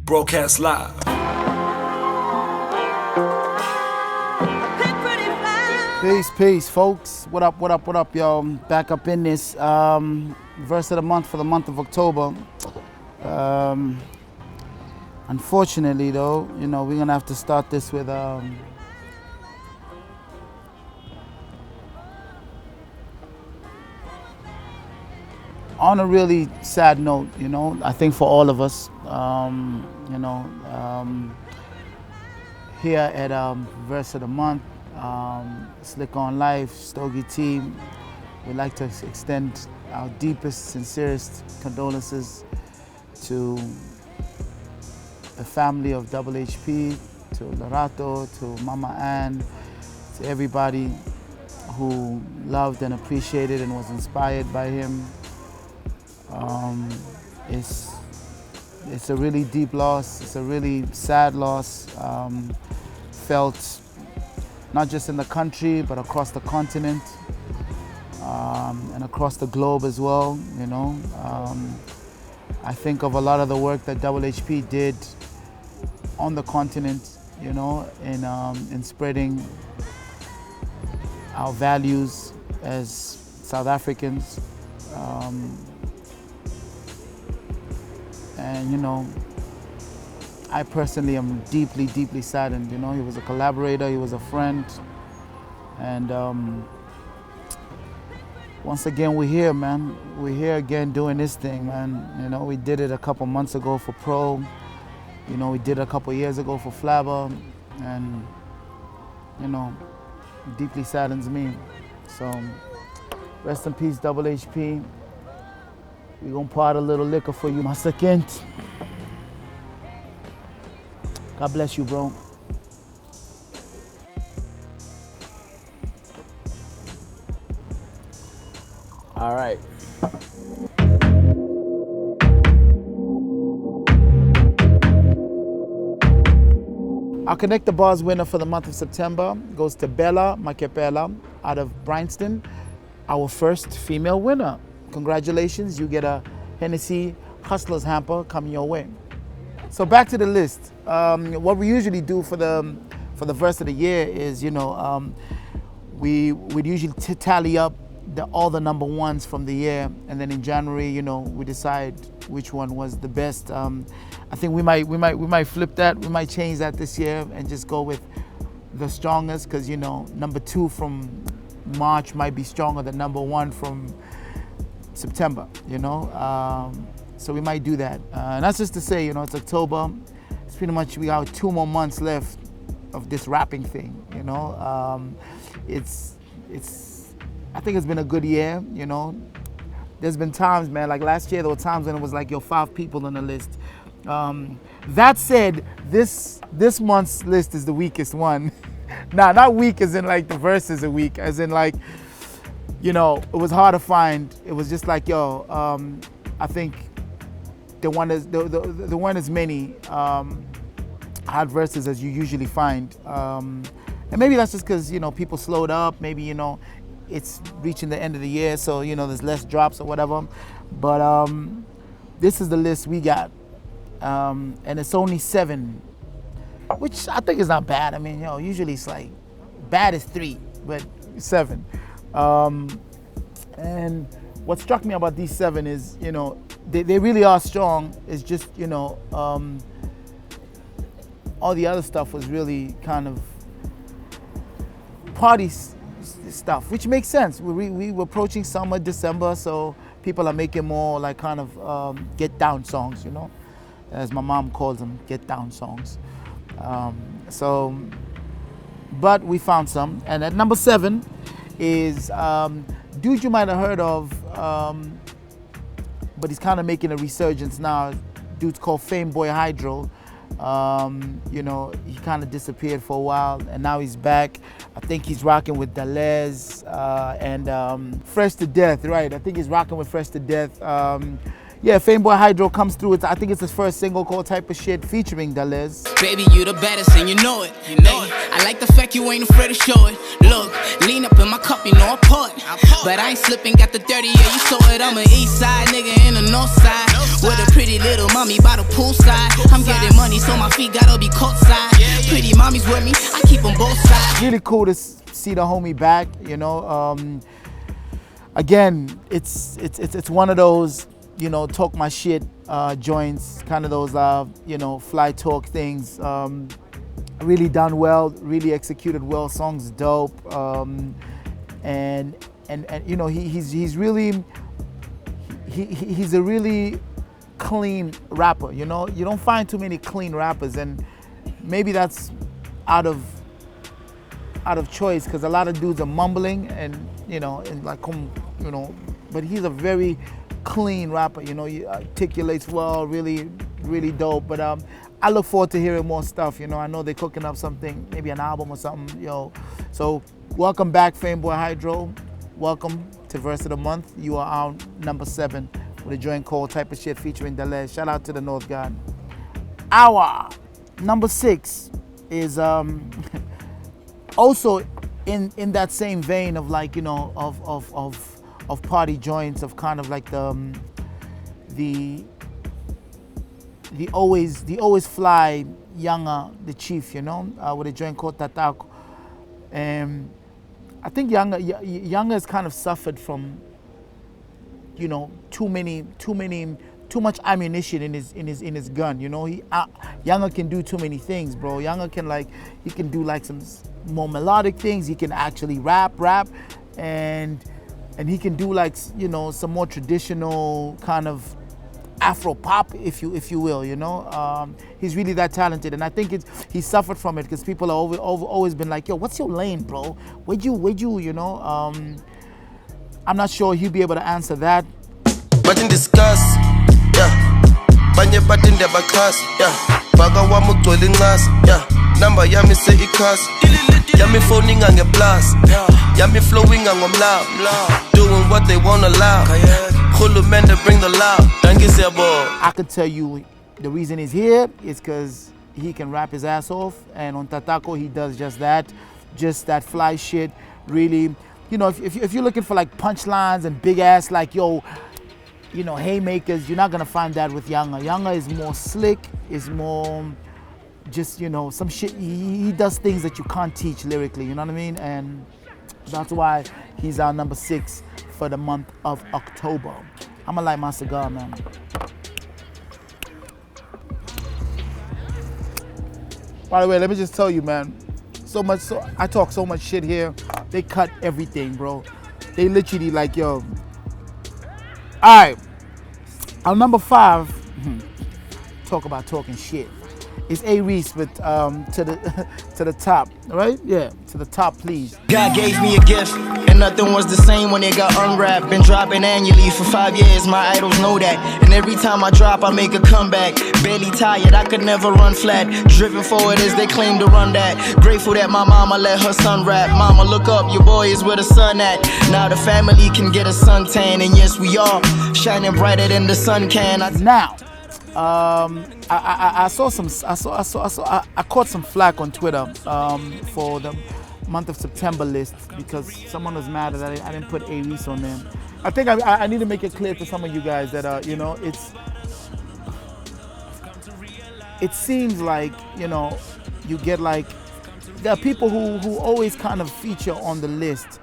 Broadcast live. Peace, folks. What up, y'all? Back up in this verse of the month for the month of October. Unfortunately, though, we're gonna have to start this with on a really sad note. I think for all of us, here at verse of the month. Slick on Life, Stogie team, we'd like to extend our deepest, sincerest condolences to the family of Double HP, to Larato, to Mama Ann, to everybody who loved and appreciated and was inspired by him. It's a really deep loss. It's a really sad loss. Felt not just in the country, but across the continent and across the globe as well. I think of a lot of the work that Double HP did on the continent, in spreading our values as South Africans. I personally am deeply, deeply saddened. He was a collaborator, he was a friend. And once again, we're here, man. We're here again doing this thing, man. We did it a couple months ago for Pro. We did it a couple years ago for Flabber. And, it deeply saddens me. So, rest in peace, Double HP. We're gonna pour out a little liquor for you, my second. God bless you, bro. All right. Our Connect the Bars winner for the month of September goes to Bella Makapela out of Bryanston, our first female winner. Congratulations, you get a Hennessy Hustler's hamper coming your way. So back to the list. What we usually do for the verse of the year is, we would usually tally up all the number ones from the year, and then in January, we decide which one was the best. I think we might flip that. We might change that this year and just go with the strongest, because number 2 from March might be stronger than number 1 from September. So we might do that. And that's just to say, it's October. It's pretty much, we got 2 more months left of this rapping thing, I think it's been a good year, There's been times, man, like last year, there were times when it was like, 5 people on the list. That said, this month's list is the weakest one. Nah, not weak as in like the verses are weak, as in like, it was hard to find. It was just like, I think there weren't as many hard verses as you usually find. And maybe that's just because, people slowed up. Maybe, it's reaching the end of the year, so, there's less drops or whatever. But this is the list we got. And it's only 7, which I think is not bad. I mean, usually it's like, bad is 3, but 7. And what struck me about these 7 is, they really are strong. It's just, all the other stuff was really kind of party stuff, which makes sense. We were approaching summer, December, so people are making more like kind of get down songs, as my mom calls them, get down songs. But we found some. And at number 7 is dude you might have heard of, but he's kind of making a resurgence now. Dude's called Fame Boy Hydro. He kind of disappeared for a while, and now he's back. I think he's rocking with Deleuze and Fresh to Death, right? I think he's rocking with Fresh to Death. Yeah, Fameboy Hydro comes through. I think it's his first single called Type of Shit featuring Delez. Baby, you the baddest and you know it. I like the fact you ain't afraid to show it. Look, lean up in my cup, you know I pour it. But I ain't slipping, got the 30, yeah, you saw it. I'm an east side nigga in the north side. With a pretty little mommy by the poolside. I'm getting money, so my feet gotta be courtside. Pretty mommies with me, I keep them both sides. Really cool to see the homie back, you know. Again, it's one of those, you know, talk my shit joints, kind of those, you know, fly talk things. Really done well, really executed well. Song's dope, and you know, he's a really clean rapper. You know, you don't find too many clean rappers, and maybe that's out of choice because a lot of dudes are mumbling and you know, and like you know, but he's a very clean rapper, you know, he articulates well, really dope. But I look forward to hearing more stuff, you know. I know they're cooking up something, maybe an album or something, yo. So welcome back, Fameboy Hydro. Welcome to Verse of the Month. You are our number 7 with a joint called Type of Shit featuring Delez. Shout out to the North God. Our number 6 is also in that same vein of like, you know, of party joints, of kind of like the always fly Younger, the Chief, you know, with a joint called Tatako. I think Younger has kind of suffered from, you know, too much ammunition in his gun. You know, Younger can do too many things, bro. Younger can he can do like some more melodic things. He can actually rap, and he can do like, you know, some more traditional kind of Afro pop, if you will, you know. He's really that talented, and I think he suffered from it because people are always been like, yo, what's your lane, bro? Where'd you know? I'm not sure he'll be able to answer that. But in discuss, yeah. Banye but in the bakas, yeah. Baga wa mugcwele nqas, yeah. Number yami say ikhas. Yami phoning on your blast, yami flowing on ngomla, doing what they won't allow. Khulu men to bring the loud. I could tell you the reason he's here is because he can rap his ass off, and on Tatako he does just that fly shit. Really, you know, if you're looking for like punchlines and big ass like, yo, you know, haymakers, you're not gonna find that with Younger. Younger is more slick, is more just, you know, some shit. He does things that you can't teach lyrically, you know what I mean? And that's why he's our number 6 for the month of October. I'ma light my cigar, man. By the way, let me just tell you, man, I talk so much shit here. They cut everything, bro. They literally like, yo. All right, our number 5. Talk about talking shit. It's A. Reese with to the top, right? Yeah, to the top, please. God gave me a gift, and nothing was the same when it got unwrapped. Been dropping annually for 5 years, my idols know that. And every time I drop, I make a comeback. Barely tired, I could never run flat. Driven forward as they claim to run that. Grateful that my mama let her son rap. Mama, look up, your boy is where the sun at. Now the family can get a suntan, and yes, we are shining brighter than the sun can. Now. I caught some flack on Twitter for the month of September list because someone was mad that I didn't put A. Reese on there. I think I need to make it clear to some of you guys that you know, it seems like, you know, you get like, there are people who always kind of feature on the list.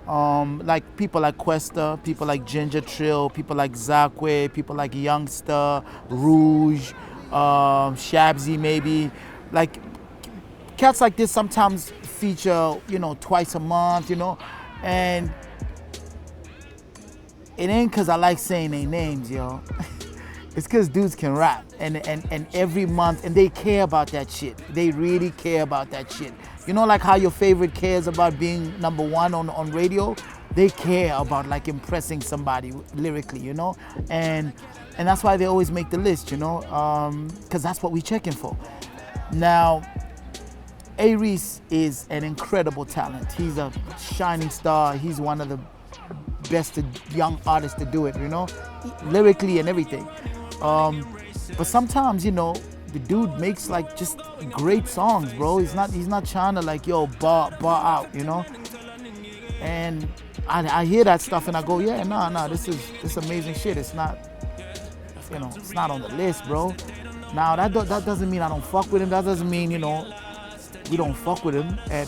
Like people like Questa, people like Ginger Trill, people like Zakwe, people like Youngster, Rouge, Shabzy maybe. Like cats like this sometimes feature, you know, twice a month, you know, and it ain't because I like saying their names, yo. It's because dudes can rap, and every month, and they care about that shit. They really care about that shit. You know, like how your favorite cares about being number 1 on radio? They care about like impressing somebody lyrically, you know? And that's why they always make the list, you know? Because that's what we're checking for. Now, A. Reese is an incredible talent. He's a shining star. He's one of the best young artist to do it, you know, lyrically and everything. But sometimes, you know, the dude makes like just great songs, bro. He's not trying to like, yo, bar out, you know. And I hear that stuff and I go, yeah, nah, this amazing shit. It's not, you know, it's not on the list, bro. Now that doesn't mean I don't fuck with him. That doesn't mean, you know, we don't fuck with him at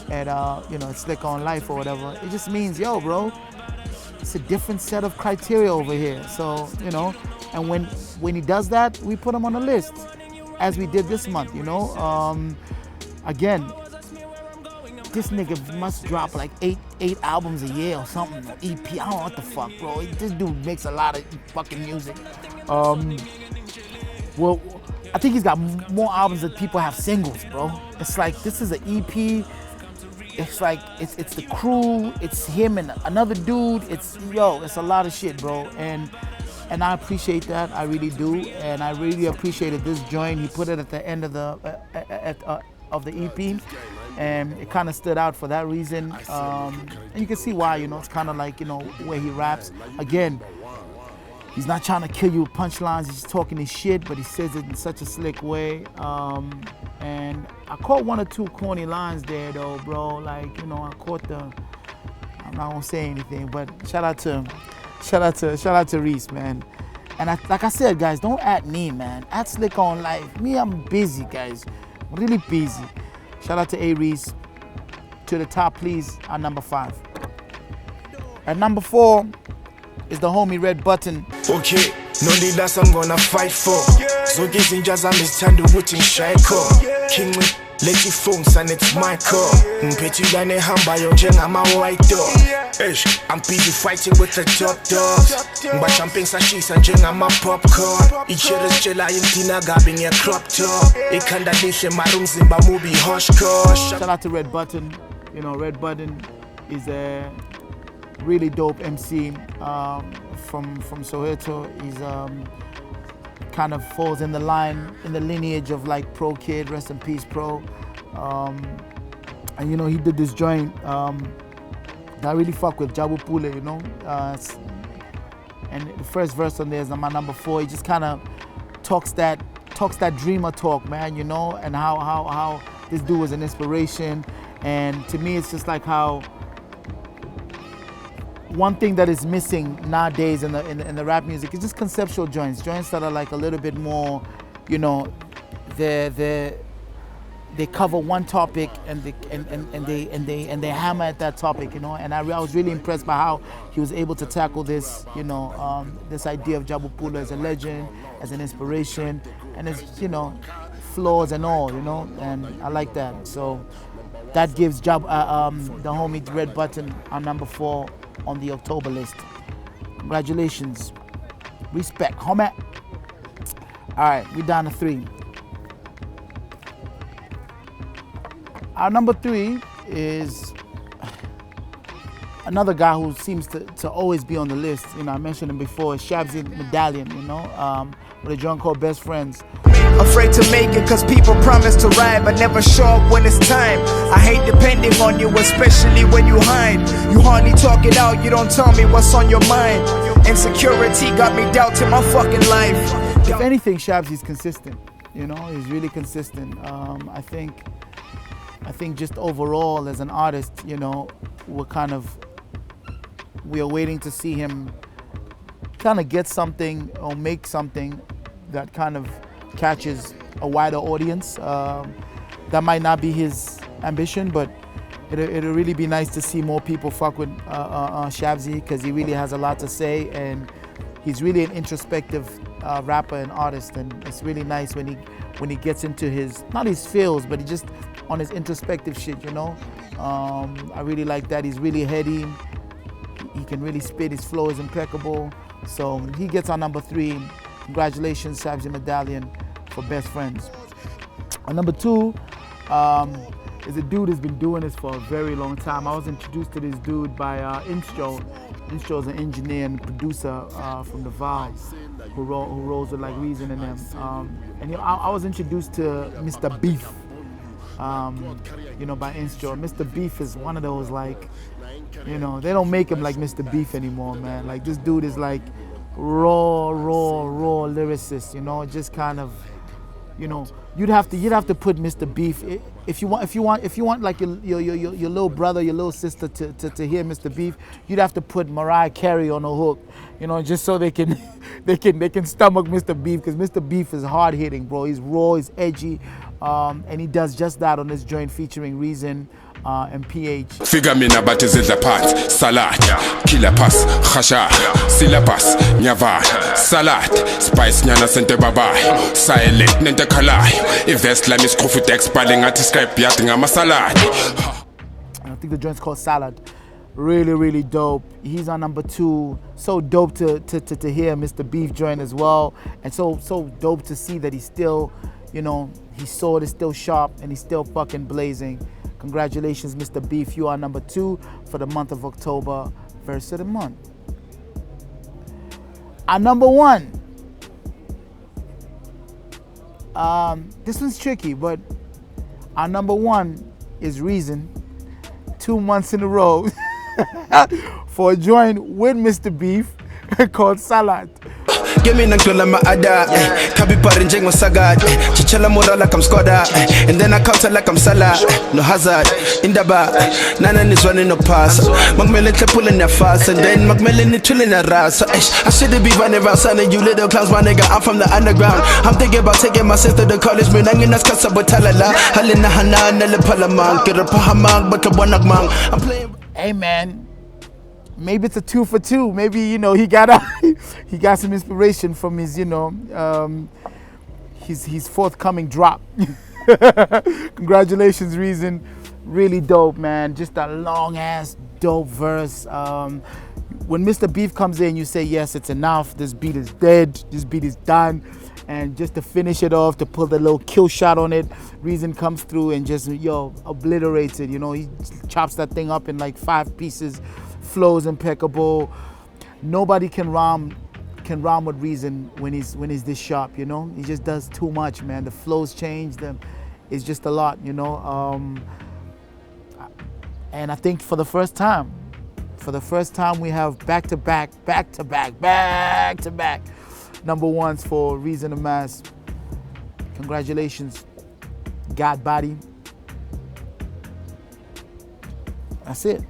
you know, Slick on Life or whatever. It just means, yo, bro, it's a different set of criteria over here. So, you know, and when he does that, we put him on the list, as we did this month, you know. Again, this nigga must drop like eight albums a year or something, or EP. I don't know what the fuck, bro. This dude makes a lot of fucking music. Well, I think he's got more albums than people have singles, bro. It's like, this is an EP. It's like, it's the crew, it's him and another dude. It's a lot of shit, bro. And I appreciate that, I really do. And I really appreciated this joint. He put it at the end of the EP. And it kind of stood out for that reason. And you can see why, you know, it's kind of like, you know, where he raps. Again, he's not trying to kill you with punchlines, he's just talking his shit, but he says it in such a slick way. And I caught one or two corny lines there though, bro. Like, you know, I'm not gonna say anything, but shout out to Reese, man. And like I said, guys, don't at me, man. At Slick on Life. Me, I'm busy, guys. Really busy. Shout out to A Reese. To the top, please, at number 5. At number 4 is the homie Red Button. Okay, no need that I'm gonna fight for. So gazing just I'm time to wooting shy call. King with lady phones and it's my call. Petty than a hamba yo jeng I'm a white dog. I'm busy fighting with the top dogs. But champagne sachets and jeng I'm a popcorn. Each other's jela in dinner gabbing a crop top. It can't dish my room zimba movie hush gosh. Shout out to Red Button. You know, Red Button is a really dope MC from Soweto. He's kind of falls in the lineage of like Pro Kid, rest in peace Pro. And you know, he did this joint that I really fuck with, Jabu Pule, you know. And the first verse on there is my number 4. He just kind of talks that dreamer talk, man, you know, and how this dude was an inspiration. And to me, it's just like how one thing that is missing nowadays in the rap music is just conceptual joints that are like a little bit more, you know, they cover one topic and they hammer at that topic, you know. And I was really impressed by how he was able to tackle this, you know, this idea of Jabu Pula as a legend, as an inspiration, and as, you know, flaws and all, you know. And I like that. So that gives the homie Red Button on number 4 on the October list. Congratulations. Respect, homie. All right, we're down to 3. Our number 3 is another guy who seems to always be on the list. You know, I mentioned him before, Shabzy Medallion, you know, with a joint called Best Friends. Afraid to make it cause people promise to ride but never show up when it's time. I hate depending on you, especially when you hide. You hardly talk it out, you don't tell me what's on your mind. Insecurity got me doubting my fucking life. If anything, Shabzy's consistent, you know, he's really consistent. I think just overall as an artist, you know, we are waiting to see him kind of get something or make something that kind of catches a wider audience. That might not be his ambition, but it'll really be nice to see more people fuck with Shabzy, because he really has a lot to say and he's really an introspective rapper and artist, and it's really nice when he gets into his, not his feels, but he just on his introspective shit, you know. I really like that. He's really heady. He can really spit. His flow is impeccable. So he gets on number 3. Congratulations, Shabzy Medallion, for Best Friends. And number 2 is a dude who's been doing this for a very long time. I was introduced to this dude by Instro. Instro is an engineer and producer from the Val, who rolls with like Reason and them. And I was introduced to Mr. Beef, you know, by Instro. Mr. Beef is one of those like You know, they don't make him like Mr. Beef anymore, man. Like this dude is like raw lyricist. You know, just kind of, you know, you'd have to put Mr. Beef if you want like your little brother, your little sister to hear Mr. Beef. You'd have to put Mariah Carey on a hook, you know, just so they can stomach Mr. Beef, because Mr. Beef is hard hitting, bro. He's raw, he's edgy, and he does just that on this joint featuring Reason and PH. Figure me na batizidla part, salad, killer pass, khasha, syllabus, nyava, salad, spice nyana sente baba, silent nente kalai. If there's lime is coffee text spelling at Skype yating a salad. I think the joint's called Salad. Really dope. He's on number 2. So dope to hear Mr. Beef join as well, and so dope to see that he's still, you know, his sword is still sharp and he's still fucking blazing. Congratulations, Mr. Beef. You are number 2 for the month of October, verse of the month. Our number 1. This one's tricky, but our number 1 is Reason. 2 months in a row for a joint with Mr. Beef called Salad. Give me nangtola maada, kabi parinjeng masagat, chichela mora like I'm Skoda, and then I counter like I'm Salah. No hazard, in the bar, nana is running no pass. Magmele pulling their fast, and then Magmele chilling a ras. I should be running around, son, and you little clowns, my nigga. I'm from the underground. I'm thinking about taking my sister to college, man. I'm in a casa botalala, Halina Hana, Nele Palamang, get a pahamang, but a wanagmang. I'm playing. Hey, man. Maybe it's a 2 for 2. Maybe, you know, he got some inspiration from his, you know, his forthcoming drop. Congratulations, Reason. Really dope, man. Just a long ass dope verse. When Mr. Beef comes in, you say, yes, it's enough. This beat is dead. This beat is done. And just to finish it off, to put the little kill shot on it, Reason comes through and just, obliterates it. You know, he chops that thing up in like 5 pieces. Flows impeccable. Nobody can rhyme with Reason when he's this sharp, you know. He just does too much, man. The flows change, it's just a lot, you know. And I think for the first time we have back-to-back number 1s for Reason and Mass. Congratulations, God Body. That's it.